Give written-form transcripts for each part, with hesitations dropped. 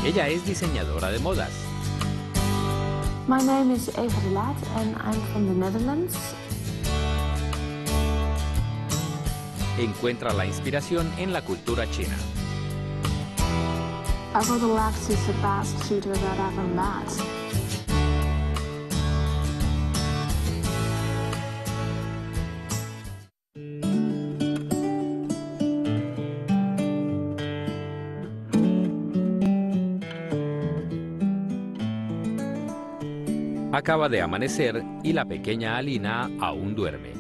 Ella es diseñadora de modas. My name is Eva de Laat and I'm from the Netherlands. Encuentra la inspiración en la cultura china. I would like to the best tutor that I've ever met. Acaba de amanecer y la pequeña Alina aún duerme.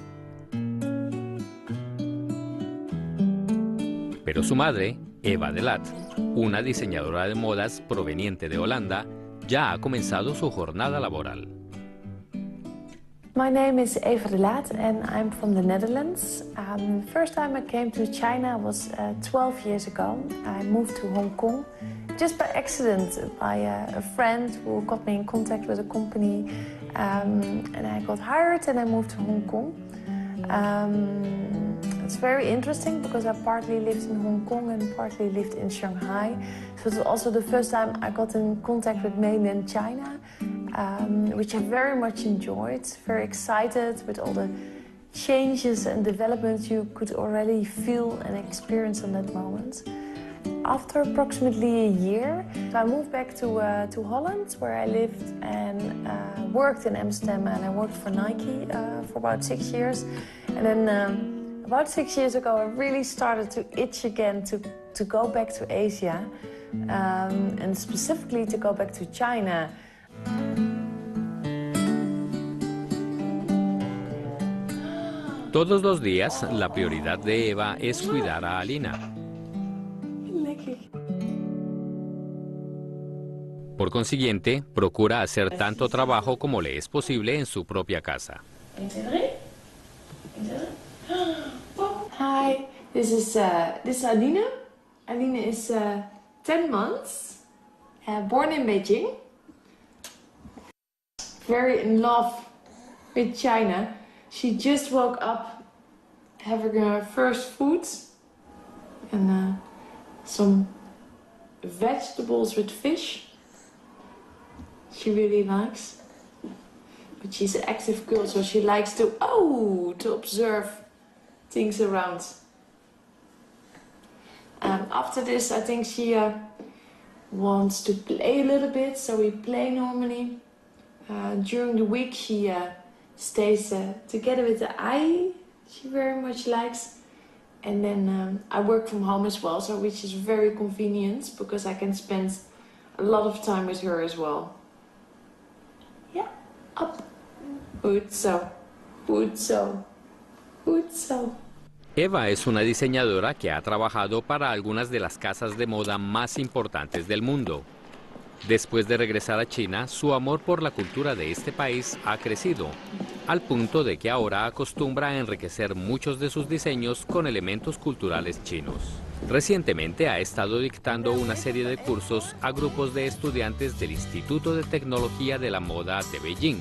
Pero su madre, Eva de Laat, una diseñadora de modas proveniente de Holanda, ya ha comenzado su jornada laboral. My name is Eva de Laat and I'm from the Netherlands. The first time I came to China was 12 years ago. I moved to Hong Kong just by accident, by a friend who got me in contact with a company, and I got hired and I moved to Hong Kong. It's very interesting because I partly lived in Hong Kong and partly lived in Shanghai. So it was also the first time I got in contact with mainland China, which I very much enjoyed. Very excited with all the changes and developments you could already feel and experience in that moment. After approximately a year, I moved back to Holland, where I lived and worked in Amsterdam, and I worked for Nike for about 6 years. And then about 6 years ago, I really started to itch again to go back to Asia, and specifically to go back to China. Todos los días, la prioridad de Eva es cuidar a Alina. Por consiguiente, procura hacer tanto trabajo como le es posible en su propia casa. Hi, this is Alina. Alina is 10 months, born in Beijing. Very in love with China. She just woke up having her first food and some vegetables with fish. She really likes, but she's an active girl, so she likes to observe things around. After this, I think she wants to play a little bit, so we play normally. During the week, she stays together with the eye. She very much likes, and then I work from home as well, so which is very convenient because I can spend a lot of time with her as well. Yeah, up. Goed zo. Goed zo. Goed zo. Eva es una diseñadora que ha trabajado para algunas de las casas de moda más importantes del mundo. Después de regresar a China, su amor por la cultura de este país ha crecido, al punto de que ahora acostumbra a enriquecer muchos de sus diseños con elementos culturales chinos. Recientemente ha estado dictando una serie de cursos a grupos de estudiantes del Instituto de Tecnología de la Moda de Beijing.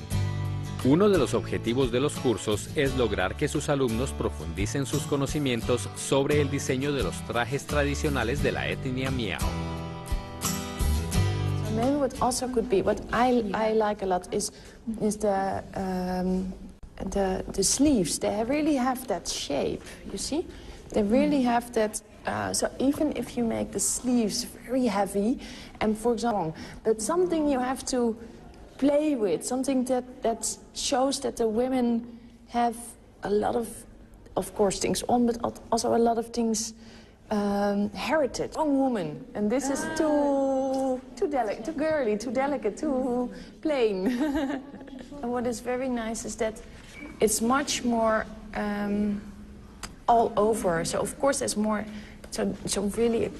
Uno de los objetivos de los cursos es lograr que sus alumnos profundicen sus conocimientos sobre el diseño de los trajes tradicionales de la etnia Miao. Maybe what also could be, what I like a lot is the sleeves. They really have that shape, you see? They really have that, so even if you make the sleeves very heavy, and for example, but something you have to play with, something that shows that the women have a lot of course, things on, but also a lot of things heritage. Young woman, and this is too delicate, too girly, too delicate, too plain. And what is very nice is that it's much more all over. So of course there's more. So really.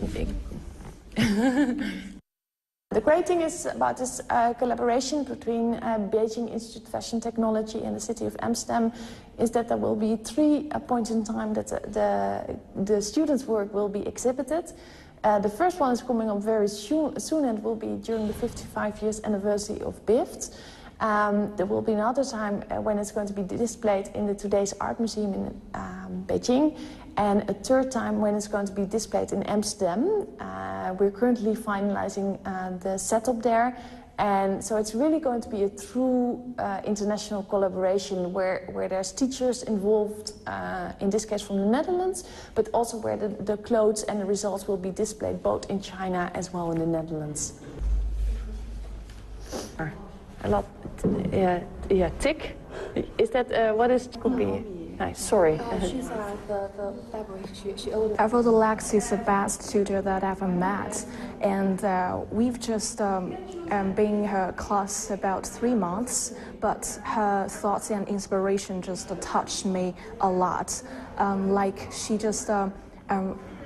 The great thing is about this collaboration between Beijing Institute of Fashion Technology and the city of Amsterdam is that there will be 3 points in time that the students' work will be exhibited. The first one is coming up very soon and will be during the 55 years anniversary of BIFT. There will be another time when it's going to be displayed in the Today's Art Museum in Beijing. and a third time when it's going to be displayed in Amsterdam. We're currently finalizing the setup there. And so it's really going to be a true international collaboration where there's teachers involved, in this case from the Netherlands, but also where the clothes and the results will be displayed both in China as well in the Netherlands. A lot, yeah, tick. Is that, what is cookie? Nice, sorry. She's the fabric. She Avril Lex is the best tutor that I've ever met, and we've just been in her class about 3 months, but her thoughts and inspiration just touched me a lot. Like she just,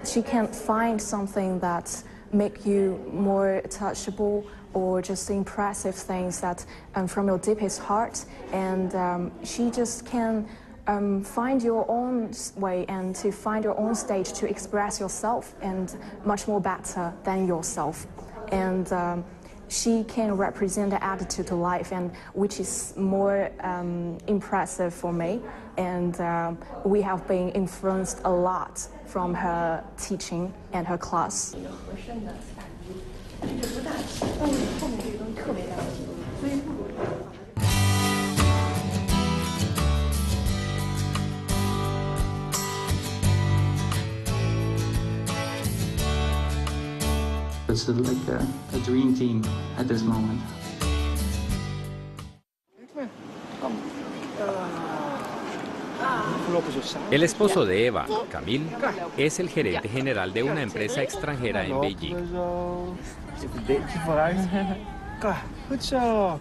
she can find something that make you more touchable or just impressive things that from your deepest heart, and she just can find your own way and to find your own stage to express yourself and much more better than yourself. And she can represent the attitude to life, and which is more impressive for me. And we have been influenced a lot from her teaching and her class. It's like a dream team at this moment. El esposo de Eva, Camille, es el gerente general de una empresa extranjera en Beijing. Good show.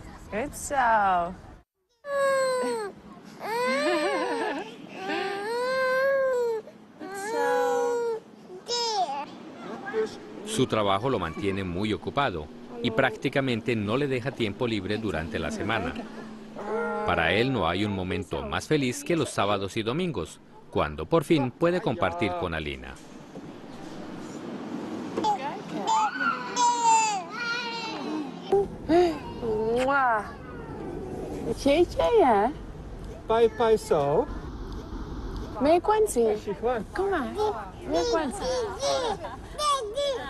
Su trabajo lo mantiene muy ocupado y prácticamente no le deja tiempo libre durante la semana. Para él no hay un momento más feliz que los sábados y domingos, cuando por fin puede compartir con Alina.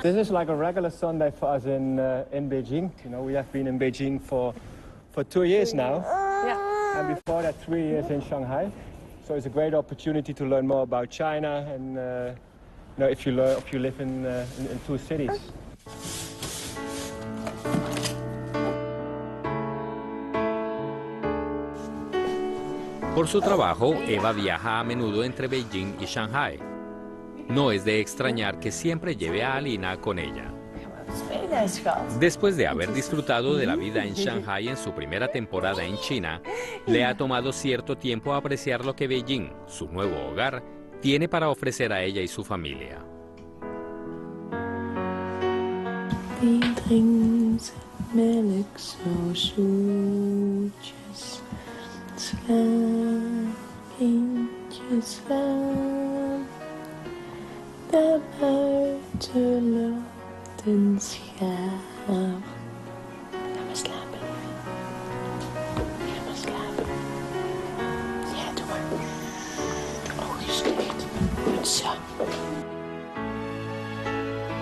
This is like a regular Sunday for us in Beijing. You know, we have been in Beijing for 2 years now, and before that 3 years in Shanghai. So it's a great opportunity to learn more about China, and you know, if you live in 2 cities. Por su trabajo, Eva viaja a menudo entre Beijing y Shanghai. No es de extrañar que siempre lleve a Alina con ella. Después de haber disfrutado de la vida en Shanghai en su primera temporada en China, le ha tomado cierto tiempo apreciar lo que Beijing, su nuevo hogar, tiene para ofrecer a ella y su familia.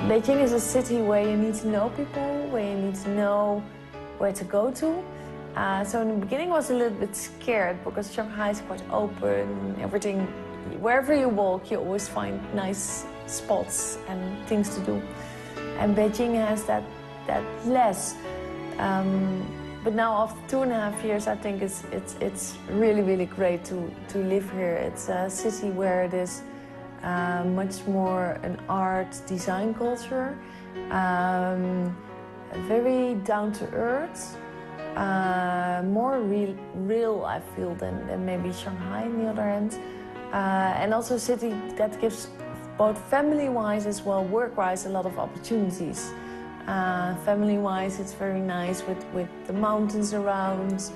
Beijing is a city where you need to know people, where you need to know where to go to. So in the beginning I was a little bit scared because Shanghai is quite open, everything, wherever you walk you always find nice spots and things to do. And Beijing has that less. But now after 2.5 years I think it's really great to live here. It's a city where it is much more an art design culture, very down to earth, more real I feel than maybe Shanghai on the other hand, and also a city that gives both family-wise as well work-wise a lot of opportunities. Family-wise it's very nice with the mountains around,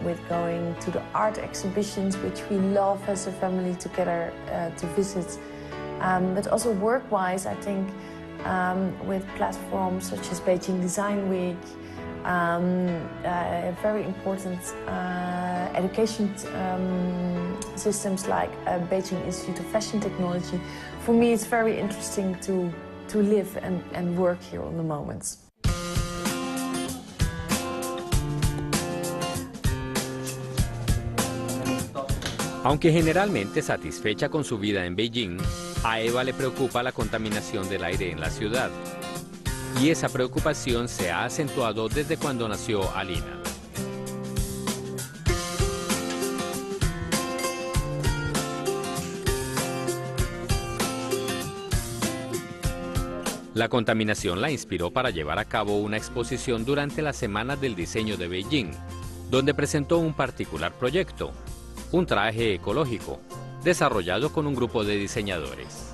with going to the art exhibitions, which we love as a family together to visit. But also work-wise, I think with platforms such as Beijing Design Week, a very important education systems like Beijing Institute of Fashion Technology. For me, it's very interesting to live and work here on the moment. Aunque generalmente satisfecha con su vida en Beijing, a Eva le preocupa la contaminación del aire en la ciudad. Y esa preocupación se ha acentuado desde cuando nació Alina. La contaminación la inspiró para llevar a cabo una exposición durante la Semana del Diseño de Beijing, donde presentó un particular proyecto, un traje ecológico, desarrollado con un grupo de diseñadores.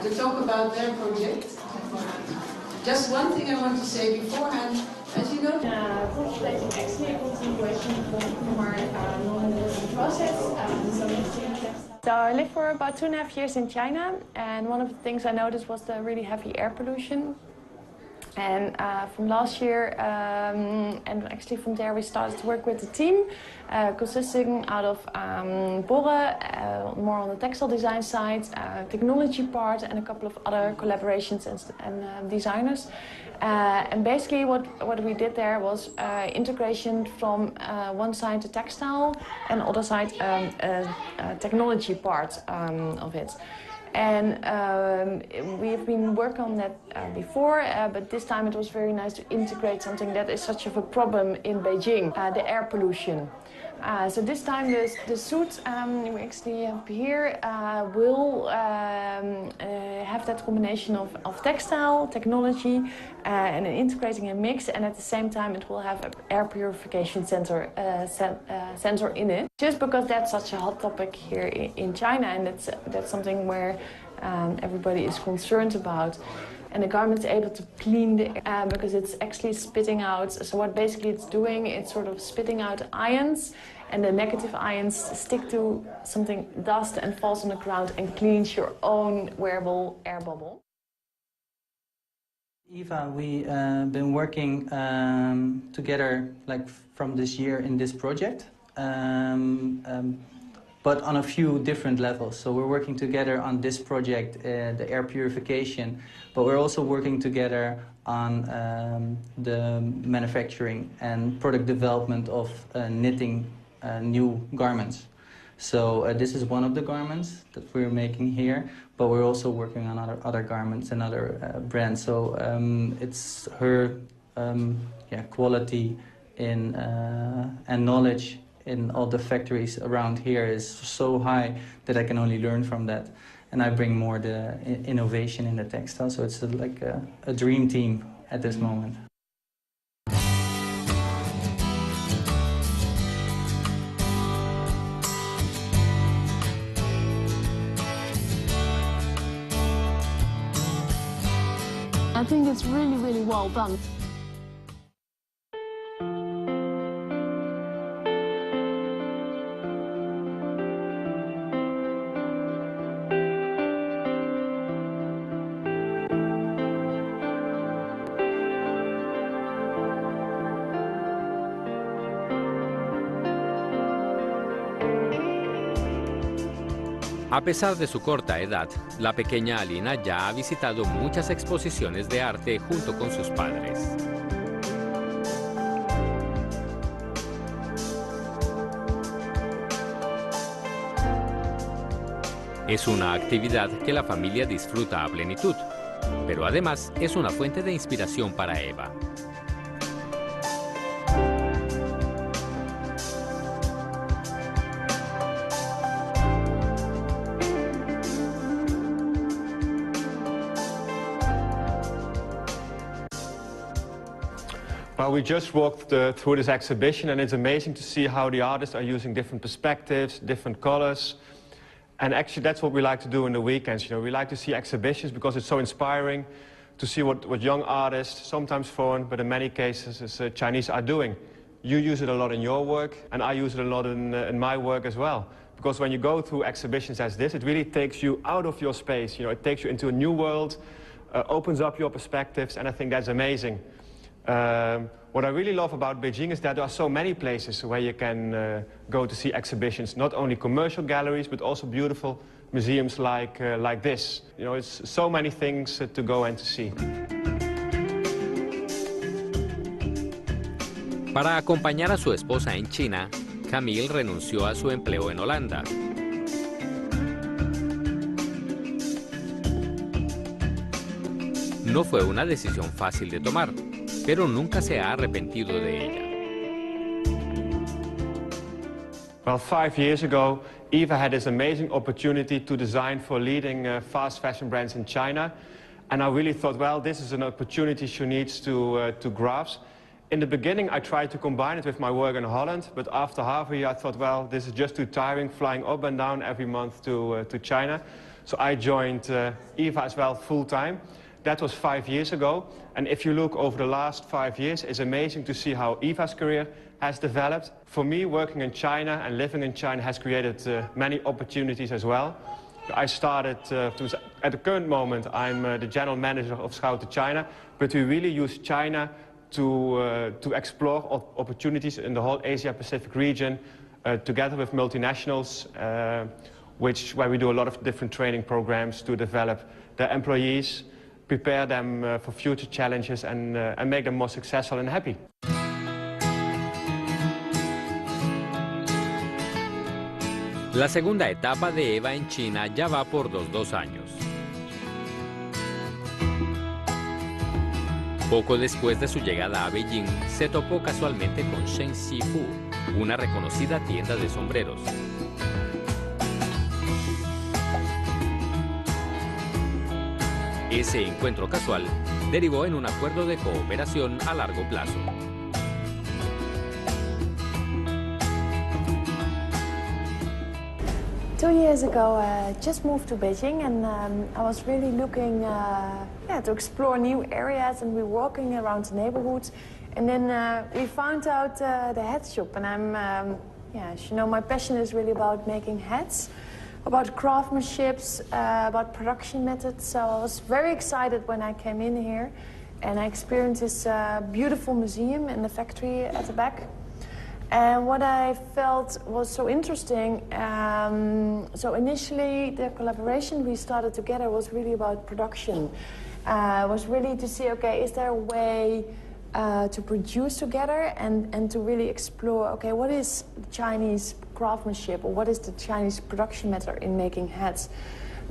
To talk about their project. Just one thing I want to say beforehand, as you know, contemplating actually a continuation from our normal process. So I lived for about 2.5 years in China, and one of the things I noticed was the really heavy air pollution. And from last year, and actually from there we started to work with a team consisting out of Borre, more on the textile design side, technology part, and a couple of other collaborations and designers. And basically what we did there was integration from one side the textile and other side technology part of it. And we've been working on that before, but this time it was very nice to integrate something that is such of a problem in Beijing, the air pollution. So this time the suit we actually have here will have that combination of textile, technology, and integrating a mix, and at the same time it will have an air purification sensor in it. Just because that's such a hot topic here in China, and that's something where everybody is concerned about. And the garment is able to clean the air because it's actually spitting out. So what basically it's doing, it's sort of spitting out ions, and the negative ions stick to something dust and falls on the ground and cleans your own wearable air bubble. Eva, we been working together like from this year in this project, but on a few different levels. So we're working together on this project, the air purification, but we're also working together on the manufacturing and product development of knitting new garments. So this is one of the garments that we're making here, but we're also working on other garments and other brands. So it's her quality in and knowledge in all the factories around here is so high that I can only learn from that. And I bring more the innovation in the textile. So it's like a dream team at this moment. I think it's really, really well done. A pesar de su corta edad, la pequeña Alina ya ha visitado muchas exposiciones de arte junto con sus padres. Es una actividad que la familia disfruta a plenitud, pero además es una fuente de inspiración para Eva. Well, we just walked through this exhibition, and it's amazing to see how the artists are using different perspectives, different colors. And actually that's what we like to do in the weekends. You know, we like to see exhibitions because it's so inspiring to see what young artists, sometimes foreign, but in many cases Chinese, are doing. You use it a lot in your work, and I use it a lot in my work as well. Because when you go to exhibitions as this, it really takes you out of your space. You know, it takes you into a new world, opens up your perspectives, and I think that's amazing. What I really love about Beijing is that there are so many places where you can go to see exhibitions, not only commercial galleries, but also beautiful museums like this. You know, it's so many things to go and to see. Para acompañar a su esposa en China, Camille renunció a su empleo en Holanda. No fue una decisión fácil de tomar, pero nunca se ha arrepentido de ella. Well, 5 years ago, Eva had this amazing opportunity to design for leading fast fashion brands in China. And I really thought, well, this is an opportunity she needs to grasp. In the beginning, I tried to combine it with my work in Holland, but after half a year, I thought, well, this is just too tiring, flying up and down every month to China. So I joined Eva as well full-time. That was 5 years ago. And if you look over the last 5 years, it's amazing to see how Eva's career has developed. For me, working in China and living in China has created many opportunities as well. I started, at the current moment, I'm the general manager of Schouten China, but we really use China to explore opportunities in the whole Asia-Pacific region, together with multinationals, where we do a lot of different training programs to develop their employees, prepare them for future challenges, and make them more successful and happy. La segunda etapa de Eva en China ya va por los 2 años. Poco después de su llegada a Beijing, se topó casualmente con Shen Xifu, una reconocida tienda de sombreros. Ese encuentro casual derivó en un acuerdo de cooperación a largo plazo. Two years ago, I just moved to Beijing, and I was really looking to explore new areas, and we were walking around the neighborhoods, and then we found out the hat shop, and I'm, as you know, my passion is really about making hats, about craftsmanship, about production methods, so I was very excited when I came in here, and I experienced this beautiful museum in the factory at the back. And what I felt was so interesting, so initially the collaboration we started together was really about production. Was really to see, okay, is there a way to produce together and to really explore, okay, what is Chinese craftsmanship or what is the Chinese production method in making hats?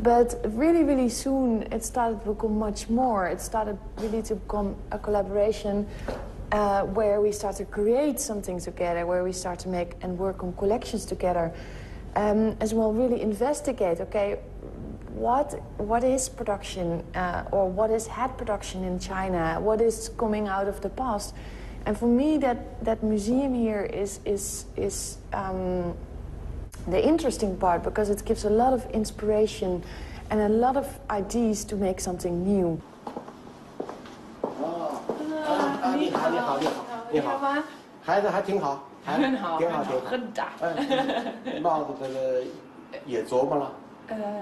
But really, really soon it started to become much more. It started really to become a collaboration where we start to create something together, where we start to make and work on collections together, as well really investigate, okay, what is production or what is hat production in China, what is coming out of the past. And for me that museum here is the interesting part, because it gives a lot of inspiration and a lot of ideas to make something new. 你好吗？孩子还挺好，很好，挺好，很大。帽子这个也琢磨了，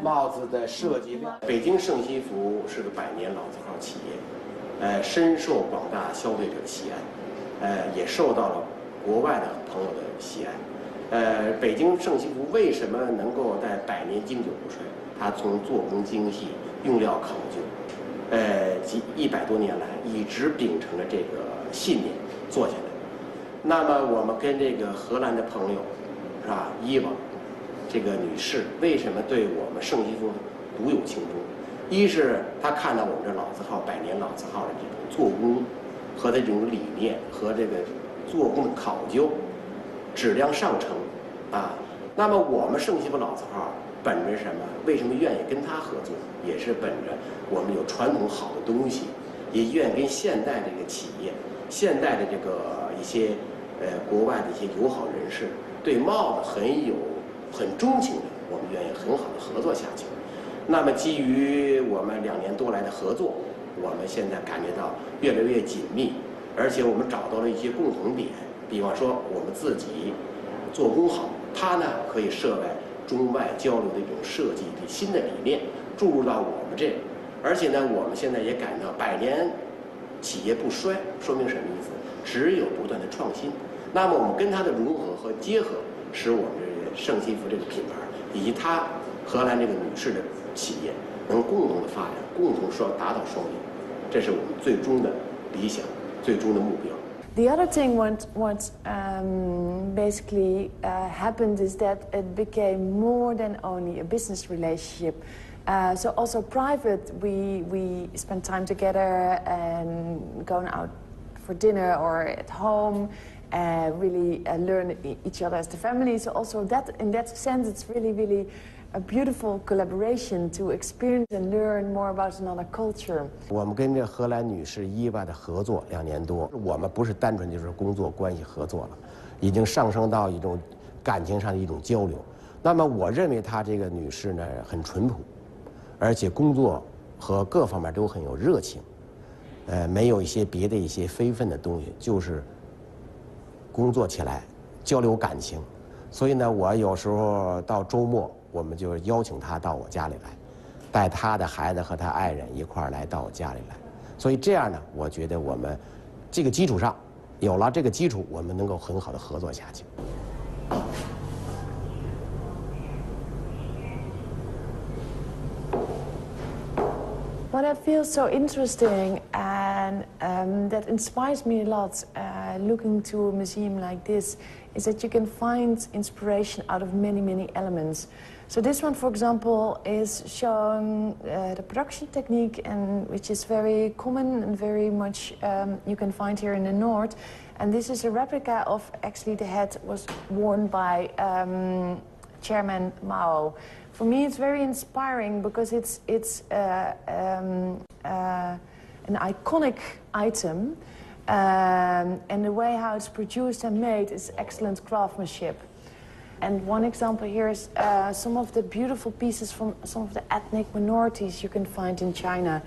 帽子的设计。北京盛西服是个100年老字号企业，深受广大消费者喜爱，也受到了国外的朋友的喜爱。北京盛西服为什么能够在100年经久不衰？它从做工精细、用料考究，及100多年来一直秉承着这个信念做下来。那么我们跟这个荷兰的朋友，是吧？伊娃这个女士为什么对我们盛西服独有情衷？一是她看到我们这老字号100年老字号的这种做工和这种理念和这个做工的考究，质量上乘啊。那么我们盛西服老字号本着什么？为什么愿意跟他合作？也是本着我们有传统好的东西，也愿意跟现代这个企业、现代的这个一些国外的一些友好人士，对帽子很钟情的，我们愿意很好的合作下去。那么基于我们2年多来的合作，我们现在感觉到越来越紧密，而且我们找到了一些共同点。比方说我们自己做工好，他呢可以涉外中外交流的一种设计的新的理念注入到我们这，而且呢，我们现在也感到百年企业不衰，说明什么意思？只有不断的创新。那么我们跟它的融合和结合，使我们这个圣西服这个品牌以及它荷兰这个女士的企业能共同的发展，共同达到双赢，这是我们最终的理想，最终的目标。The other thing what basically happened is that it became more than only a business relationship. So also private, we spend time together and going out for dinner or at home, really learn each other as the family. So also that, in that sense, it's really a beautiful collaboration to experience and learn more about another culture. 我们跟这荷兰女士意外的合作2年多，我们不是单纯就是工作关系合作了，已经上升到一种感情上的一种交流。那么我认为她这个女士呢很淳朴，而且工作和各方面都很有热情，没有一些别的一些非分的东西，就是工作起来交流感情。所以呢，我有时候到周末，我们就邀请她到我家里来，带她的孩子和她爱人一块儿来到我家里来。所以这样呢，我觉得我们这个基础上，有了这个基础，我们能够很好的合作下去。What I feel so interesting and that inspires me a lot looking to a museum like this is that you can find inspiration out of many elements. So this one, for example, is showing the production technique, and which is very common and very much you can find here in the north. And this is a replica of actually the hat was worn by Chairman Mao. For me, it's very inspiring because it's an iconic item, and the way how it's produced and made is excellent craftsmanship. And one example here is some of the beautiful pieces from some of the ethnic minorities you can find in China.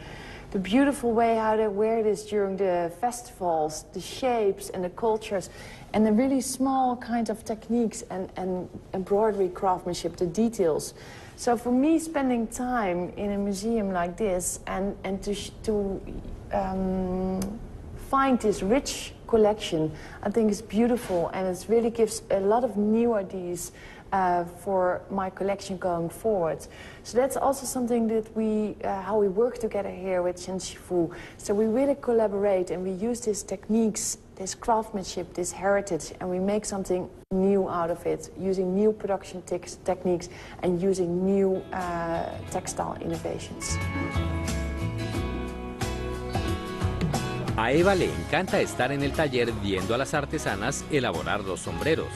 The beautiful way how they wear this during the festivals, the shapes and the cultures, and the really small kind of techniques and embroidery craftsmanship, the details. So for me, spending time in a museum like this and to find this rich collection, I think is beautiful, and it really gives a lot of new ideas for my collection going forward. So that's also something that how we work together here with Shifu. So we really collaborate and we use these techniques, this craftsmanship, this heritage, and we make something new out of it, using new production techniques and using new textile innovations. A Eva le encanta estar en el taller viendo a las artesanas elaborar los sombreros.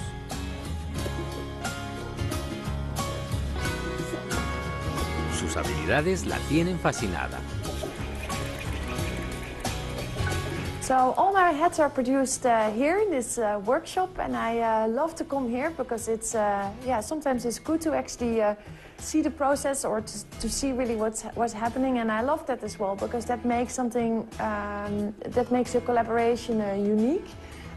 Sus habilidades la tienen fascinada. So all my hats are produced here in this workshop, and I love to come here because it's sometimes it's good to actually see the process or to see really what's happening, and I love that as well because that makes something that makes the collaboration unique.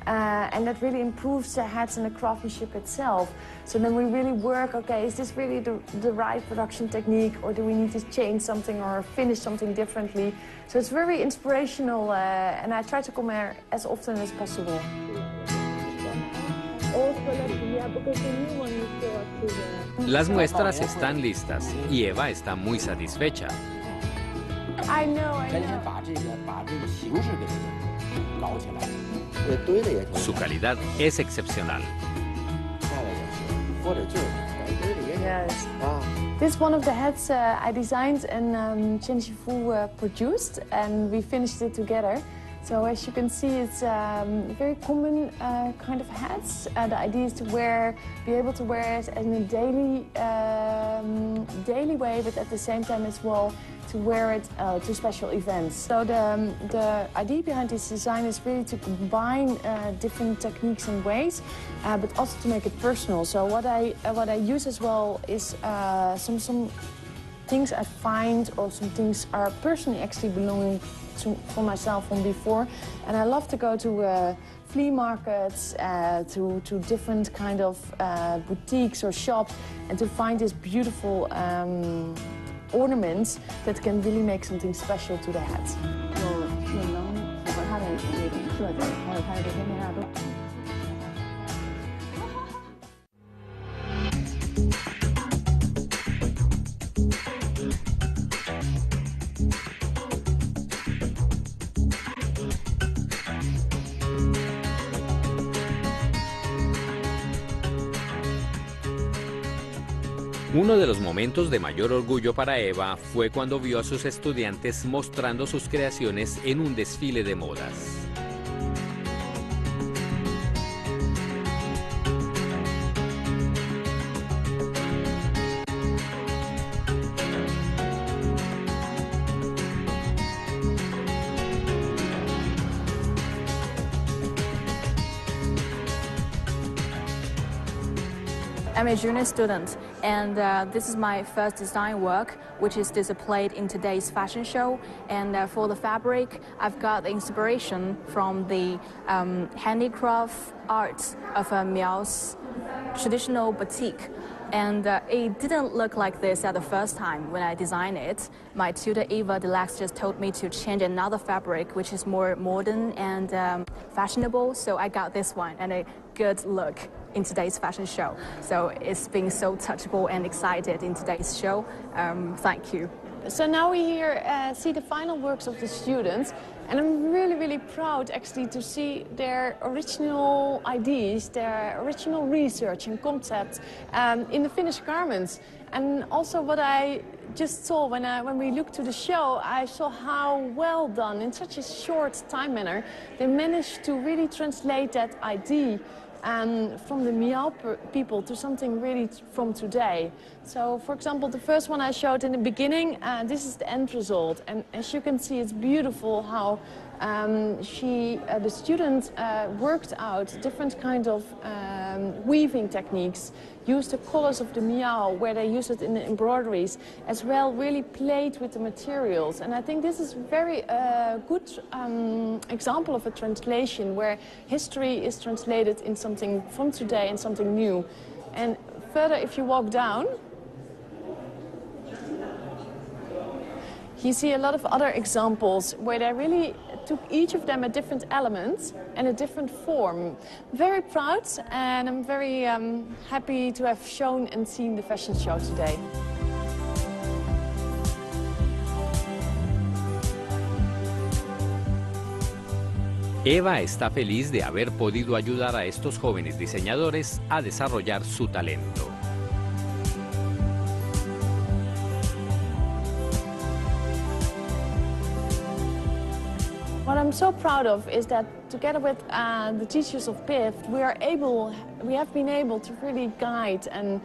And that really improves the hats and the craftsmanship itself. So then we really work, okay, is this really the right production technique, or do we need to change something or finish something differently? So it's very inspirational, and I try to come here as often as possible. Las muestras están listas y Eva está muy satisfecha. I know. Su calidad es excepcional. Yes. This is one of the hats I designed and Chen Shifu produced, and we finished it together. So as you can see, it's very common kind of hats. The idea is to be able to wear it in a daily way, but at the same time as well to wear it to special events. So the idea behind this design is really to combine different techniques and ways, but also to make it personal. So what I use as well is some things I find, or some things are personally actually belonging for myself from before, and I love to go to flea markets, to different kind of boutiques or shops, and to find these beautiful ornaments that can really make something special to the hat. 有性能符合它的那种设计，还有它的这些面料都。 Uno de los momentos de mayor orgullo para Eva fue cuando vio a sus estudiantes mostrando sus creaciones en un desfile de modas. I'm a junior student, and this is my first design work, which is displayed in today's fashion show. And for the fabric, I've got the inspiration from the handicraft art of Miao's traditional batik. And it didn't look like this at the first time when I designed it. My tutor Eva Delax just told me to change another fabric, which is more modern and fashionable. So I got this one, and a good look in today's fashion show. So it's been so touchable and excited in today's show. Thank you. So now we here see the final works of the students, and I'm really, really proud actually to see their original ideas, their original research and concepts in the finished garments. And also what I just saw when we looked to the show, I saw how well done in such a short time manner they managed to really translate that idea from the Miao people to something really from today. So, for example, the first one I showed in the beginning, this is the end result. And as you can see, it's beautiful how the student worked out different kind of weaving techniques, used the colors of the Miao, where they use it in the embroideries, as well really played with the materials. And I think this is very good example of a translation where history is translated in something from today and something new. And further, if you walk down, you see a lot of other examples where they really took each of them a different element and a different form. Very proud, and I'm very happy to have shown and seen the fashion show today. Eva está feliz de haber podido ayudar a estos jóvenes diseñadores a desarrollar su talento. What I'm so proud of is that together with the teachers of PIF, we have been able to really guide and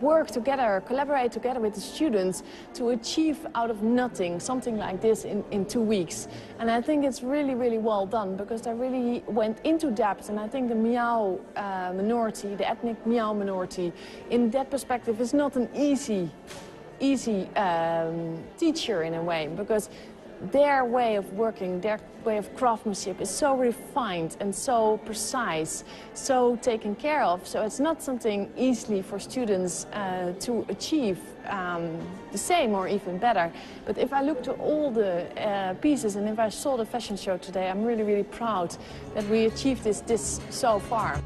work together, collaborate together with the students to achieve out of nothing something like this in 2 weeks. And I think it's really, really well done because they really went into depth, and I think the Miao minority, the ethnic Miao minority, in that perspective is not an easy teacher in a way, because their way of working, their way of craftsmanship is so refined and so precise, so taken care of. So it's not something easily for students to achieve the same or even better. But if I look to all the pieces and if I saw the fashion show today, I'm really, really proud that we achieved this so far.